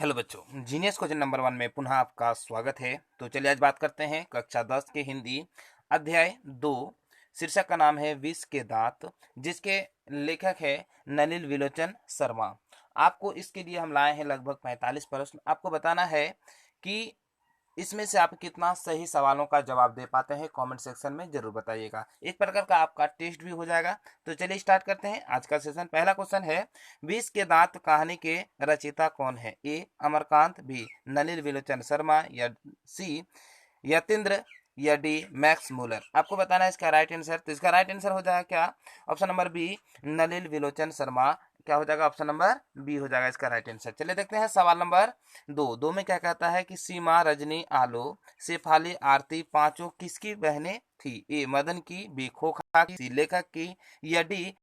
Hello बच्चों, genius question number 1 में पुनः आपका स्वागत है। तो चलिए आज बात करते हैं कक्षा 10 के हिंदी अध्याय 2। शीर्षक का नाम है विष के दांत, जिसके लेखक है नलिल विलोचन शर्मा। आपको इसके लिए हम लाए हैं लगभग 45 प्रश्न। आपको बताना है कि इसमें से आप कितना सही सवालों का जवाब दे पाते हैं। कमेंट सेक्शन में जरूर बताइएगा। एक प्रकार का आपका टेस्ट भी हो जाएगा। तो चलिए स्टार्ट करते हैं आज का सेशन। पहला क्वेश्चन है, विष के दांत कहानी के रचयिता कौन है? ए अमरकांत, बी नलिल विलोचन शर्मा, या सी यतीन्द्र, या डी मैक्स मूलर। आपको बताना है इसका राइट आंसर। तो इसका राइट आंसर हो जाएगा क्या? Option number B नलिल विलोचन Sharma. क्या हो जाएगा? ऑप्शन नंबर बी हो जाएगा इसका राइट आंसर। चलिए देखते हैं सवाल नंबर 2 में क्या कहता है कि सीमा, रजनी, आलो, शेफाली, आरती पांचों किसकी बहनें थी? ए मदन की, बी खोखा की, सी लेखक की, या डी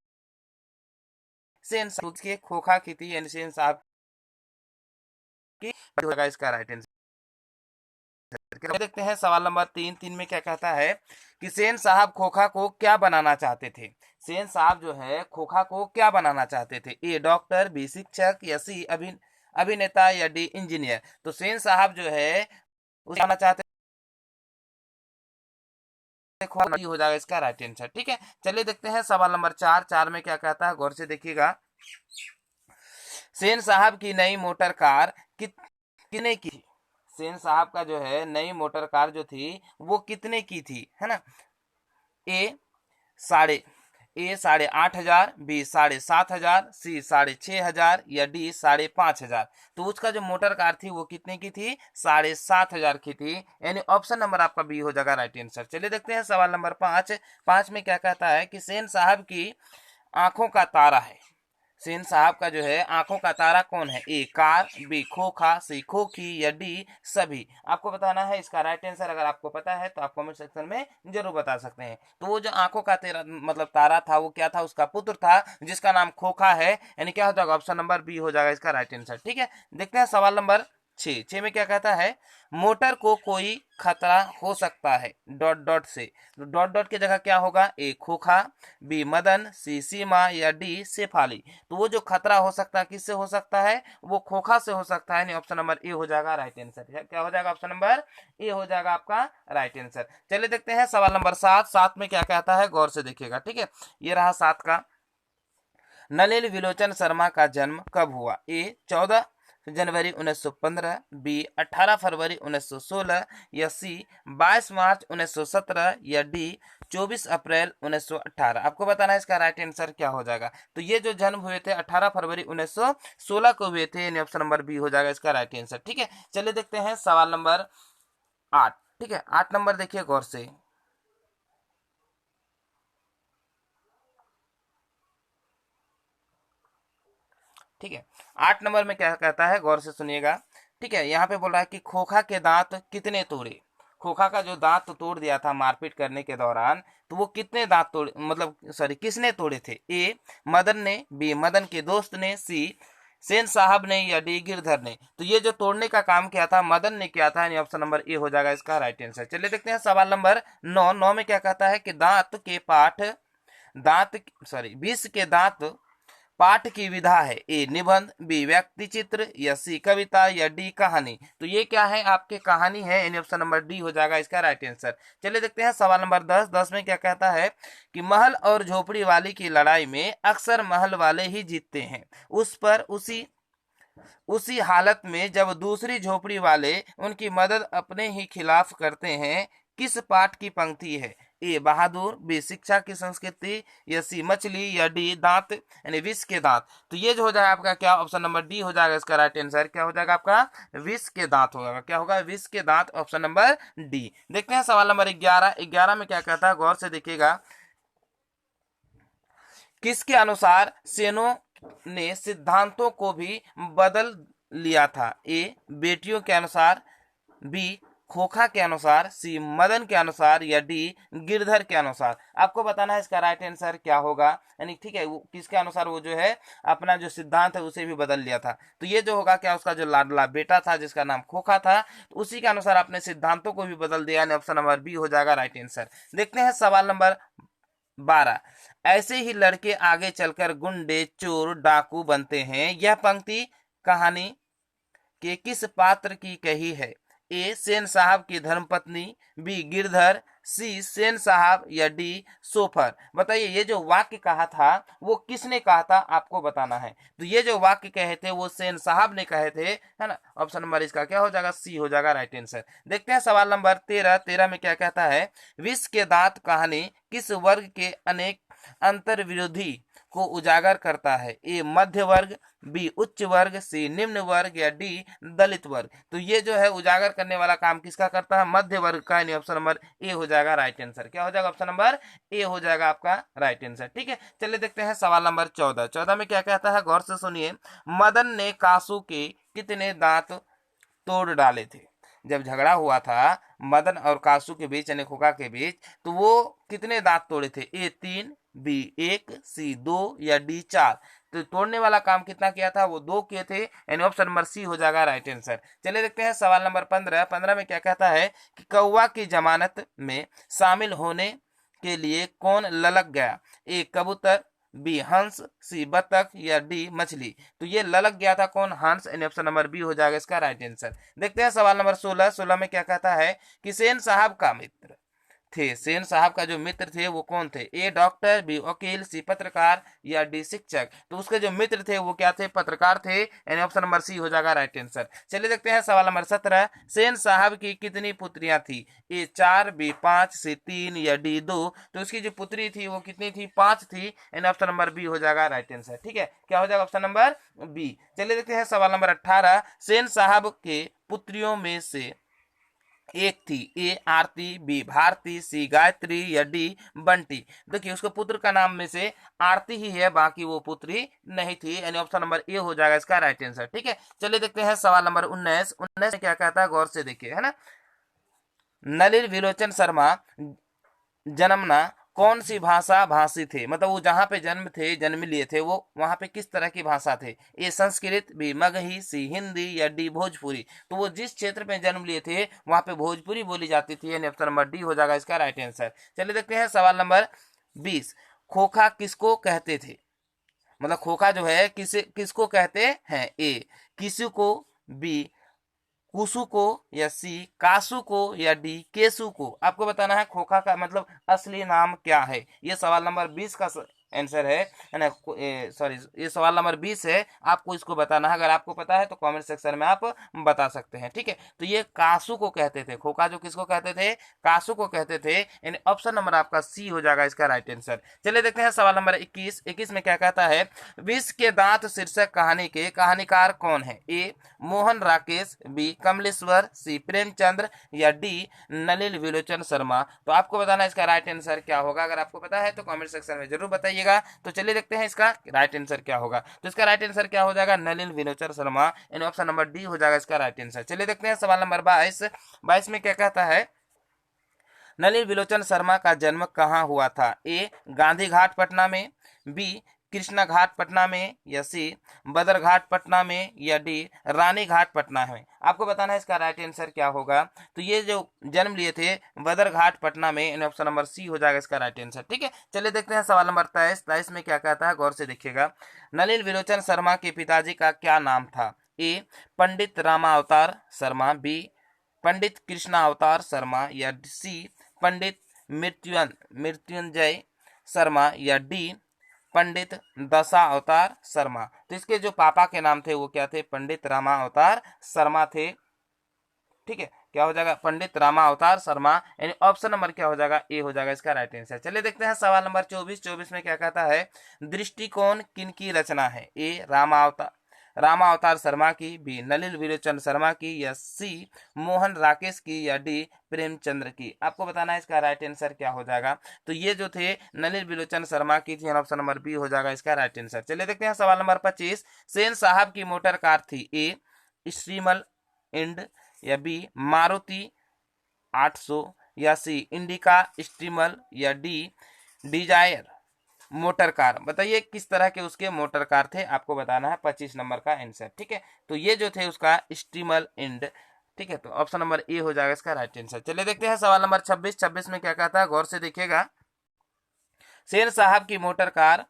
सेन साहब की। खोखा की थी यानी सेन साहब की हो जाएगा इसका राइट आंसर। देखते हैं सवाल नंबर 3 में क्या कहता है कि सेन साहब खोखा को क्या बनाना चाहते थे? सेन साहब जो है खोखा को क्या बनाना चाहते थे? ए डॉक्टर, बी शिक्षक, या सी अभिनेता, या डी इंजीनियर। तो सेन साहब जो है उसे बनाना चाहते थे खोखा, हो जाएगा इसका राइट आंसर। ठीक है, चलिए देखते हैं सवाल नंबर 4 में क्या कहता है, गौर से देखिएगा। सेन साहब की नई मोटर कार कितने की? सेन साहब का जो है नई मोटर कार जो थी वो कितने की थी, है ना? ए साढ़े 8,500, बी 7,500, सी 6,500, या डी 5,500। तो उसका जो मोटर कार थी वो कितने की थी? 7,500 की थी, यानी ऑप्शन नंबर आपका बी हो जाएगा राइट आंसर। चलिए देखते हैं सवाल नंबर 5 में क्या कहता है कि सेन साहब की आंखों का तारा है। सेन साहब का जो है आंखों का तारा कौन है? ए कार, बी खोखा, सी खोखी, या डी सभी। आपको बताना है इसका राइट आंसर। अगर आपको पता है तो आप कमेंट सेक्शन में जरूर बता सकते हैं। तो वो जो आंखों का तेरा मतलब तारा था वो क्या था? उसका पुत्र था जिसका नाम खोखा है, यानी क्या हो जाएगा? ऑप्शन नंबर बी हो जाएगा इसका राइट आंसर। ठीक है, देखते हैं सवाल नंबर 6 में क्या कहता है, मोटर को कोई खतरा हो सकता है डॉट डॉट से। तो डॉट डॉट की जगह क्या होगा? ए खोखा, बी मदन, सी सीमा, या डी शेफाली। तो वो जो खतरा हो सकता है किससे हो सकता है? वो खोखा से हो सकता है। ऑप्शन नंबर ए हो जाएगा राइट आंसर। क्या हो जाएगा? ऑप्शन नंबर ए हो जाएगा आपका राइट आंसर। चलिए देखते हैं सवाल नंबर 7 में क्या कहता है, गौर से देखिएगा। ठीक है, ये रहा 7 का। नलिल विलोचन शर्मा का जन्म कब हुआ? ए 14 जनवरी 1915, बी 18 फरवरी 1916, या सी 22 मार्च 1917, या डी 24 अप्रैल 1918। आपको बताना है इसका राइट आंसर क्या हो जाएगा। तो ये जो जन्म हुए थे 18 फरवरी 1916 को हुए थे, ऑप्शन नंबर बी हो जाएगा इसका राइट आंसर। ठीक है, चलिए देखते हैं सवाल नंबर 8। ठीक है, 8 नंबर देखिए गौर से। ठीक है, 8 नंबर में क्या कहता है, गौर से सुनिएगा। ठीक है, यहाँ पे बोल रहा है कि खोखा के दांत कितने तोड़े? खोखा का जो दांत तोड़ दिया था मारपीट करने के दौरान, तो वो कितने दांत तोड़े, मतलब सॉरी किसने तोड़े थे? ए मदन ने, बी मदन के दोस्त ने, सी सेन साहब ने, या डी गिरधर ने। तो ये जो तोड़ने का काम किया था मदन ने किया था, यानी ऑप्शन नंबर ए हो जाएगा इसका राइट आंसर। चलिए देखते हैं सवाल नंबर 9 में क्या कहता है कि विष के दांत पाठ की विधा है। ए निबंध, बी व्यक्ति चित्र, या सी कविता, या डी कहानी। तो ये क्या है? आपके कहानी है, यानी ऑप्शन नंबर डी हो जाएगा इसका राइट आंसर। चलिए देखते हैं सवाल नंबर 10 में क्या कहता है कि महल और झोपड़ी वाली की लड़ाई में अक्सर महल वाले ही जीतते हैं। उस पर उसी हालत में जब दूसरी झोपड़ी वाले उनकी मदद अपने ही खिलाफ करते हैं, किस पाठ की पंक्ति है? ए बहादुर, बी शिक्षा की संस्कृति, या सी मछली, या डी दांत यानी विष के दांत। तो ये जो हो जाएगा आपका क्या? ऑप्शन नंबर डी हो जाएगा इसका राइट आंसर। क्या हो जाएगा आपका? विष के दांत होगा। क्या होगा? विष के दांत, ऑप्शन नंबर डी। देखते हैं सवाल नंबर 11 में क्या कहता है, गौर से देखिएगा। किसके अनुसार सेनों ने सिद्धांतों को भी बदल लिया था? ए बेटियों के अनुसार, बी खोखा के अनुसार, सी मदन के अनुसार, या डी गिरधर के अनुसार। आपको बताना है इसका राइट आंसर क्या होगा, यानी ठीक है वो किसके अनुसार वो जो है अपना जो सिद्धांत है उसे भी बदल लिया था। तो ये जो होगा क्या? उसका जो लाडला बेटा था जिसका नाम खोखा था, तो उसी के अनुसार अपने सिद्धांतों को भी बदल दिया, यानी ऑप्शन नंबर बी हो जाएगा राइट आंसर। देखते हैं सवाल नंबर 12। ऐसे ही लड़के आगे चलकर गुंडे, चोर, डाकू बनते हैं। यह पंक्ति कहानी के किस पात्र की कही है? ए सेन साहब की धर्मपत्नी, बी गिरधर, सी सेन साहब या डी सोफर। बताइए ये जो वाक्य कहा था वो किसने कहा था, आपको बताना है। तो ये जो वाक्य कहे थे वो सेन साहब ने कहे थे, है ना। ऑप्शन नंबर इसका क्या हो जाएगा, सी हो जाएगा राइट आंसर। देखते हैं सवाल नंबर 13। 13 में क्या कहता है, विष के दांत कहानी किस वर्ग के अनेक अंतर विरोधी को उजागर करता है? ए मध्य वर्ग, बी उच्च वर्ग, सी निम्न वर्ग या डी दलित वर्ग। तो ये जो है उजागर करने वाला काम किसका करता है, मध्य वर्ग का, यानी ऑप्शन नंबर ए हो जाएगा राइट आंसर। क्या हो जाएगा, ऑप्शन नंबर ए हो जाएगा आपका राइट आंसर। ठीक है, चलिए देखते हैं सवाल नंबर 14। 14 में क्या कहता है, गौर से सुनिए। मदन ने कासू के कितने दांत तोड़ डाले थे? जब झगड़ा हुआ था मदन और कासू के बीच, यानी खोखा के बीच, तो वो कितने दांत तोड़े थे? ए 3, बी 1, सी 2 या डी 4। तो तोड़ने वाला काम कितना किया था, वो 2 किए थे, यानी ऑप्शन नंबर सी हो जाएगा राइट आंसर। चलिए देखते हैं सवाल नंबर 15। 15 में क्या कहता है कि कौवा की जमानत में शामिल होने के लिए कौन ललक गया? ए कबूतर, बी हंस, सी बतख या डी मछली। तो ये ललक गया था कौन, हंस, यानी ऑप्शन नंबर बी हो जाएगा इसका राइट आंसर। देखते हैं सवाल नंबर 16। 16 में क्या कहता है कि सेन साहब का मित्र थे, सेन साहब का जो मित्र थे वो कौन थे? ए डॉक्टर, बी वकील, सी पत्रकार या डी शिक्षक। तो उसके जो मित्र थे वो क्या थे, पत्रकार थे, यानी ऑप्शन नंबर सी हो जाएगा राइट आंसर। चलिए देखते हैं सवाल नंबर 17। सेन साहब की कितनी पुत्रियां थी? ए 4, बी 5, सी 3 या डी 2। तो उसकी जो पुत्री थी वो कितनी थी, 5 थी, यानी ऑप्शन नंबर बी हो जाएगा राइट आंसर। ठीक है, क्या हो जाएगा, ऑप्शन नंबर बी। चलिए देखते हैं सवाल नंबर 18। सेन साहब के पुत्रियों में से एक थी, ए आरती, बी भारती, सी गायत्री या डी बंटी। देखिए उसके पुत्र का नाम में से आरती ही है, बाकी वो पुत्री नहीं थी, यानी ऑप्शन नंबर ए हो जाएगा इसका राइट आंसर। ठीक है, चलिए देखते हैं सवाल नंबर 19। 19 में क्या कहता है, गौर से देखिए, है ना। नलिन विलोचन शर्मा जन्मना कौन सी भाषा भाषी थे? मतलब वो जहाँ पे जन्म लिए थे वो वहाँ पे किस तरह की भाषा थे? ए संस्कृत, बी मगही, सी हिंदी या डी भोजपुरी। तो वो जिस क्षेत्र में जन्म लिए थे वहाँ पे भोजपुरी बोली जाती थी, यानी ऑप्शन नंबर डी हो जाएगा इसका राइट आंसर। चलिए देखते हैं सवाल नंबर 20। खोखा किसको कहते थे? मतलब खोखा जो है किसको कहते हैं? ए किसु को, बी कुसु को या सी कासु को या डी केसु को। आपको बताना है खोखा का मतलब असली नाम क्या है। ये सवाल नंबर 20 का आंसर है ना, सॉरी ये सवाल नंबर 20 है, आपको इसको बताना है। अगर आपको पता है तो कमेंट सेक्शन में आप बता सकते हैं। ठीक है, तो ये कासु को कहते थे, खोखा जो किसको कहते थे, कासु को कहते थे, यानी ऑप्शन नंबर आपका सी हो जाएगा इसका राइट आंसर। चलिए देखते हैं सवाल नंबर 21। 21 में क्या कहता है, विष के दांत शीर्षक कहानी के कहानीकार कौन है? ए मोहन राकेश, बी कमलेश्वर, सी प्रेमचंद्र या डी नलिन विलोचन शर्मा। तो आपको बताना है इसका राइट आंसर क्या होगा। अगर आपको पता है तो कमेंट सेक्शन में जरूर बताइएगा। तो चलिए देखते हैं इसका राइट आंसर क्या होगा। तो इसका राइट आंसर क्या हो जाएगा, नलिन विलोचन शर्मा, यानी ऑप्शन नंबर डी हो जाएगा इसका राइट आंसर। चलिए देखते हैं सवाल नंबर 22। 22 में क्या कहता है, नलिन विलोचन शर्मा का जन्म कहाँ हुआ था? ए गांधी घाट पटना में, बी कृष्णा घाट पटना में या सी बदर घाट पटना में या डी रानी घाट पटना में। आपको बताना है इसका राइट आंसर क्या होगा। तो ये जो जन्म लिए थे बदर घाट पटना में, इन ऑप्शन नंबर सी हो जाएगा इसका राइट आंसर। ठीक है, चलिए देखते हैं सवाल नंबर 23। 23 में क्या कहता है, गौर से देखिएगा। नलिन विलोचन शर्मा के पिताजी का क्या नाम था? ए पंडित रामावतार शर्मा, बी पंडित कृष्णा अवतार शर्मा या सी पंडित मृत्युंजय शर्मा या डी पंडित दशा अवतार शर्मा। तो इसके जो पापा के नाम थे वो क्या थे, पंडित रामा अवतार शर्मा थे। ठीक है, क्या हो जाएगा, पंडित रामा अवतार शर्मा, यानी ऑप्शन नंबर क्या हो जाएगा, ए हो जाएगा इसका राइट आंसर। चलिए देखते हैं सवाल नंबर 24। 24 में क्या कहता है, दृष्टिकोण किनकी रचना है? ए रामा अवतार शर्मा की, बी नलिन विलोचन शर्मा की या सी मोहन राकेश की या डी प्रेमचंद्र की। आपको बताना है इसका राइट आंसर क्या हो जाएगा। तो ये जो थे नलिन विलोचन शर्मा की थी, ऑप्शन नंबर बी हो जाएगा इसका राइट आंसर। चलिए देखते हैं सवाल नंबर 25। सेन साहब की मोटर कार थी? ए स्ट्रीमल इंड या बी मारुति 800 या सी इंडिका स्ट्रीमल या डी डिजायर मोटर कार। बताइए किस तरह के उसके मोटर कार थे, आपको बताना है 25 नंबर का आंसर। ठीक है, तो ये जो थे उसका स्ट्रीमल इंड। ठीक है, तो ऑप्शन नंबर ए हो जाएगा इसका राइट आंसर। चलिए देखते हैं सवाल नंबर 26। 26 में क्या कहता है, गौर से देखिएगा। सेन साहब की मोटर कार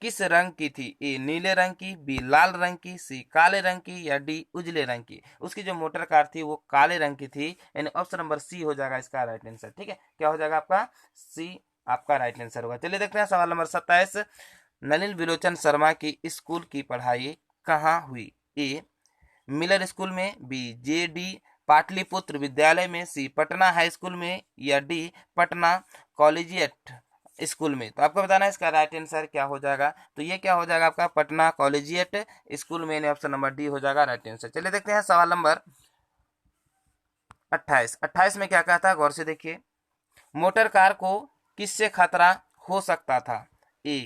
किस रंग की थी? ए नीले रंग की, बी लाल रंग की, सी काले रंग की, या डी उजले रंग की। उसकी जो मोटर कार थी वो काले रंग की थी, यानी ऑप्शन नंबर सी हो जाएगा इसका राइट आंसर। ठीक है, क्या हो जाएगा आपका? सी आपका राइट आंसर होगा। चलिए देखते हैं सवाल नंबर 27। नलिन विलोचन शर्मा की स्कूल की पढ़ाई कहाँ हुई? ए मिलर स्कूल में, बी जे डी पाटलिपुत्र विद्यालय में, सी पटना हाई स्कूल में, या डी पटना कॉलेजिएट स्कूल में। तो आपको बताना है इसका राइट आंसर क्या हो जाएगा। तो ये क्या हो जाएगा आपका? पटना कॉलेजिएट स्कूल में, यानी ऑप्शन नंबर डी हो जाएगा राइट आंसर। चलिए देखते हैं सवाल नंबर 28। 28 में क्या कहता है, गौर से देखिए। मोटर कार को किससे खतरा हो सकता था? ए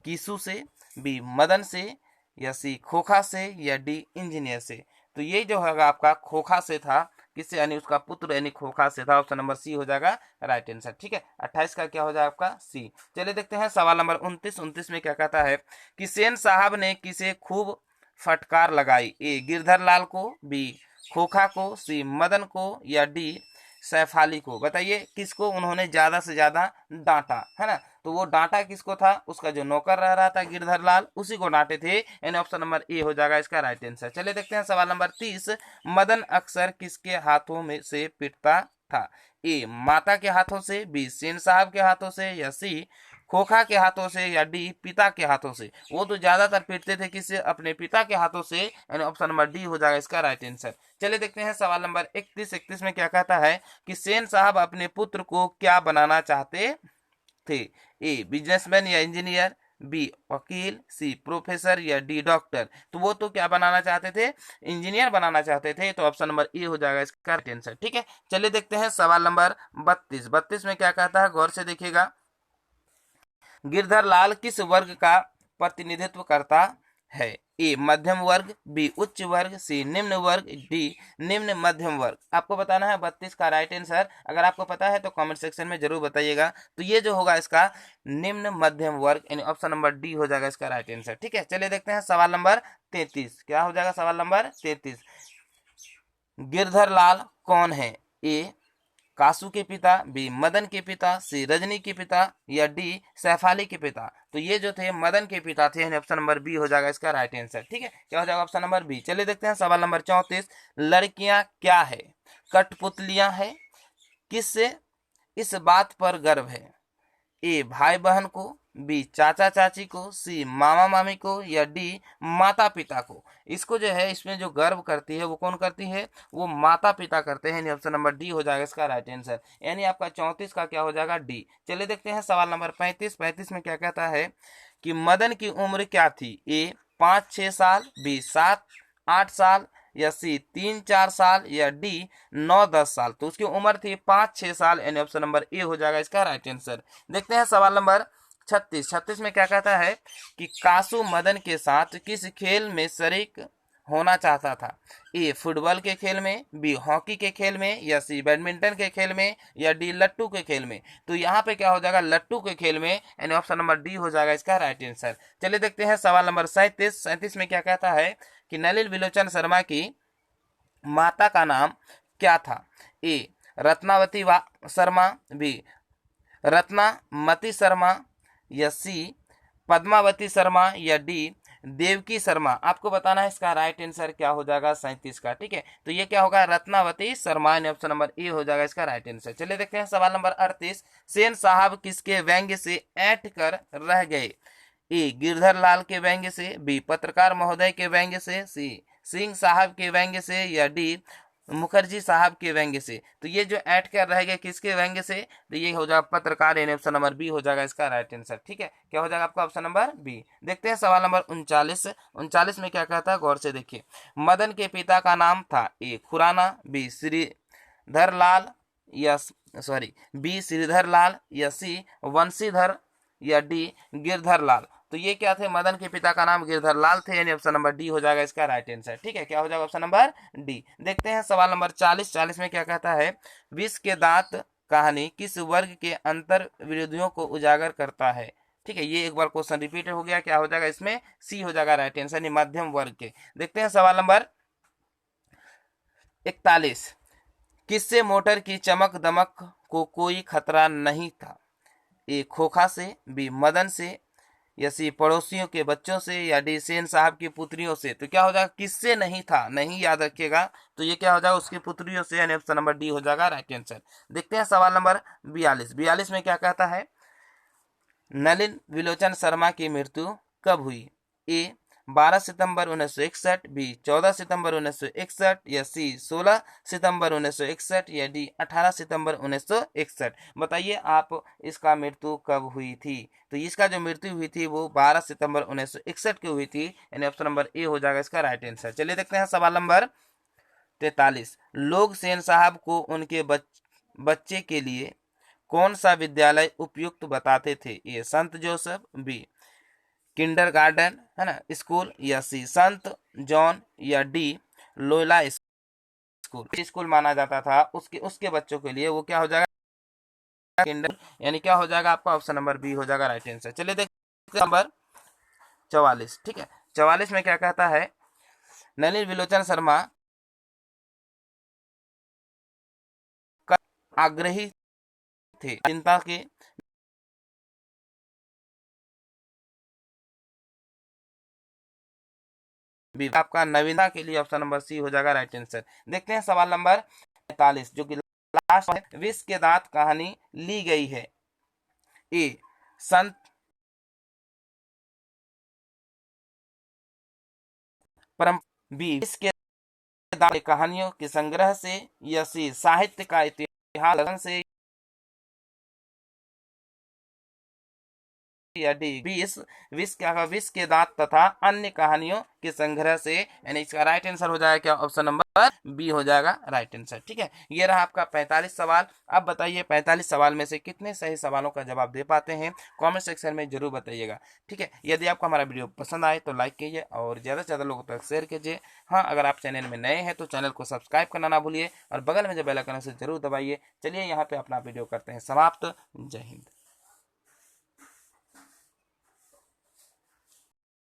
कीसू से, बी मदन से, या सी खोखा से, या डी इंजीनियर से। तो ये जो होगा आपका खोखा से था, किससे? यानी उसका पुत्र यानी खोखा से था। ऑप्शन नंबर सी हो जाएगा राइट आंसर। ठीक है, 28 का क्या हो जाएगा आपका? सी। चलिए देखते हैं सवाल नंबर 29। 29 में क्या कहता है कि सेन साहब ने किसे खूब फटकार लगाई? ए गिरधर लाल को, बी खोखा को, सी मदन को, या डी सैफ अली को। बताइए किसको उन्होंने ज्यादा से ज्यादा डांटा, है ना? तो वो डांटा किसको था? उसका जो नौकर रह रहा था गिरधर लाल, उसी को डांटे थे, यानी ऑप्शन नंबर ए हो जाएगा इसका राइट आंसर। चलिए देखते हैं सवाल नंबर 30। मदन अक्सर किसके हाथों में से पिटता था? ए माता के हाथों से, बी सेन साहब के हाथों से, या सी खोखा के हाथों से, या डी पिता के हाथों से। वो तो ज्यादातर पीटते थे किससे? अपने पिता के हाथों से, यानी ऑप्शन नंबर डी हो जाएगा इसका राइट आंसर। चलिए देखते हैं सवाल नंबर 31। 31 में क्या कहता है कि सेन साहब अपने पुत्र को क्या बनाना चाहते थे? ए बिजनेसमैन या इंजीनियर, बी वकील, सी प्रोफेसर, या डी डॉक्टर। तो वो तो क्या बनाना चाहते थे? इंजीनियर बनाना चाहते थे। तो ऑप्शन नंबर ए हो जाएगा इसका राइट आंसर। ठीक है, चलिए देखते हैं सवाल नंबर 32। 32 में क्या कहता है, गौर से देखिएगा। गिरधर लाल किस वर्ग का प्रतिनिधित्व करता है? ए मध्यम वर्ग, बी उच्च वर्ग, सी निम्न वर्ग, डी निम्न मध्यम वर्ग। आपको बताना है 32 का राइट आंसर। अगर आपको पता है तो कमेंट सेक्शन में जरूर बताइएगा। तो ये जो होगा इसका निम्न मध्यम वर्ग, यानी ऑप्शन नंबर डी हो जाएगा इसका राइट आंसर। ठीक है, चलिए देखते हैं सवाल नंबर 33। क्या हो जाएगा सवाल नंबर 33? गिरधर लाल कौन है? ए कासू के पिता, बी मदन के पिता, सी रजनी के पिता, या डी सैफ अली के पिता। तो ये जो थे मदन के पिता थे, ऑप्शन नंबर बी हो जाएगा इसका राइट आंसर। ठीक है, क्या हो जाएगा? Option number B. चलिए देखते हैं सवाल नंबर 34। लड़कियां क्या है? कठपुतलियां है। किससे इस बात पर गर्व है? ए भाई बहन को, बी चाचा चाची को, सी मामा मामी को, या डी माता पिता को। इसको जो है, इसमें जो गर्व करती है वो कौन करती है? वो माता पिता करते हैं। ऑप्शन नंबर डी हो जाएगा इसका राइट आंसर, यानी आपका 34 का क्या हो जाएगा? डी। चलिए देखते हैं सवाल नंबर 35। 35 में क्या कहता है कि मदन की उम्र क्या थी? ए 5-6 साल, बी 7-8 साल, या सी 3-4 साल, या डी 9-10 साल। तो उसकी उम्र थी 5-6 साल, यानी ऑप्शन नंबर ए हो जाएगा इसका राइट आंसर। देखते हैं सवाल नंबर 36। 36 में क्या कहता है कि कासू मदन के साथ किस खेल में शरीक होना चाहता था? ए फुटबॉल के खेल में, बी हॉकी के खेल में, या सी बैडमिंटन के खेल में, या डी लट्टू के खेल में। तो यहाँ पे क्या हो जाएगा? लट्टू के खेल में, यानी ऑप्शन नंबर डी हो जाएगा इसका राइट आंसर। चलिए देखते हैं सवाल नंबर 37। 37 में क्या कहता है कि नलिन विलोचन शर्मा की माता का नाम क्या था? ए रत्नावती शर्मा, बी रत्नामती शर्मा, या सी पद्मावती शर्मा, या डी देवकी शर्मा। आपको बताना है इसका राइट आंसर क्या हो जाएगा 37 का। ठीक है, तो ये क्या होगा? Ratnavati Sharma, option number A हो जाएगा इसका राइट आंसर। चलिए देखते हैं सवाल नंबर 38। सेन साहब किसके व्यंग्य से ऐंठ कर रह गए? ए गिरधर लाल के व्यंग्य से, बी पत्रकार महोदय के व्यंग्य से, सी सिंह साहब के व्यंग्य से, या डी मुखर्जी साहब के व्यंग्य से। तो ये जो ऐड कर रह गए किसके व्यंग्य से? तो ये हो जाएगा पत्रकार, यानी ऑप्शन नंबर बी हो जाएगा इसका राइट आंसर। ठीक है, क्या हो जाएगा आपका? Option number B. देखते हैं सवाल नंबर 39। 39 में क्या कहता है, गौर से देखिए। मदन के पिता का नाम था? ए खुराना, बी श्रीधर लाल, या सॉरी बी श्रीधर लाल, या सी वंशीधर, या डी गिरधर लाल। तो ये क्या थे? मदन के पिता का नाम गिरधर लाल थे, यानी ऑप्शन नंबर डी हो जाएगा इसका राइट आंसर। ठीक है, क्या हो जाएगा? Option number D. देखते हैं सवाल नंबर 40। 40 में क्या कहता है? विष के दांत कहानी किस वर्ग के अंतर विरोधियों को उजागर करता है? ठीक है, ये एक बार क्वेश्चन रिपीट हो गया। क्या हो जाएगा इसमें? सी हो जाएगा राइट आंसर, यानी मध्यम वर्ग के। देखते हैं सवाल नंबर 41। किससे मोटर की चमक दमक को कोई खतरा नहीं था? ए खोखा से, बी मदन से, या सी पड़ोसियों के बच्चों से, या डी सेन साहब की पुत्रियों से। तो क्या हो जाएगा, किससे नहीं था, नहीं याद रखिएगा, तो ये क्या हो जाएगा, उसकी पुत्रियों से, यानी ऑप्शन नंबर डी हो जाएगा राइट आंसर। देखते हैं सवाल नंबर 42। 42 में क्या कहता है, नलिन विलोचन शर्मा की मृत्यु कब हुई? ए 12 सितंबर 1961, बी 14 सितंबर 1961, या सी 16 सितंबर 1961, या डी 18 सितंबर 1961। बताइए आप इसका मृत्यु कब हुई थी? तो इसका जो मृत्यु हुई थी वो 12 सितंबर 1961 की हुई थी, यानी ऑप्शन नंबर ए हो जाएगा इसका राइट आंसर। चलिए देखते हैं सवाल नंबर 43। लोग सेन साहब को उनके बच्चे के लिए कौन सा विद्यालय उपयुक्त बताते थे? ए संत जोसेफ, बी किंडरगार्टन है ना स्कूल, या सी संत जॉन, या डी लोयला स्कूल। स्कूल माना जाता था उसके उसके बच्चों के लिए, वो क्या हो जाएगा, किंडर, यानी क्या हो जाएगा आपका ऑप्शन नंबर बी हो जाएगा राइट आंसर। चलिए देखते नंबर 44। ठीक है, 44 में क्या कहता है, नलिन विलोचन शर्मा का आग्रही थे चिंता के आपका नवीनता के लिए ऑप्शन नंबर सी हो जाएगा राइट आंसर। देखते हैं सवाल नंबर 45 जो कि लास्ट है। विष के दांत कहानी ली गई है, ए संत परम, बी विष के दांत कहानियों के संग्रह से, या सी साहित्य का इतिहास से, या डी विष के दांत तथा अन्य कहानियों के संग्रह से, यानी इसका राइट आंसर हो जाएगा क्या, ऑप्शन नंबर बी हो जाएगा राइट आंसर। ठीक है, ये रहा आपका 45 सवाल। अब बताइए 45 सवाल में से कितने सही सवालों का जवाब दे पाते हैं, कमेंट सेक्शन में जरूर बताइएगा। ठीक है, यदि आपको हमारा वीडियो पसंद आए तो लाइक कीजिए और ज़्यादा से ज़्यादा लोगों तक शेयर कीजिए। हाँ, अगर आप चैनल में नए हैं तो चैनल को सब्सक्राइब करना ना भूलिए और बगल में जो बेल आइकन है उसे जरूर दबाइए। चलिए यहाँ पे अपना वीडियो करते हैं समाप्त। जय हिंद।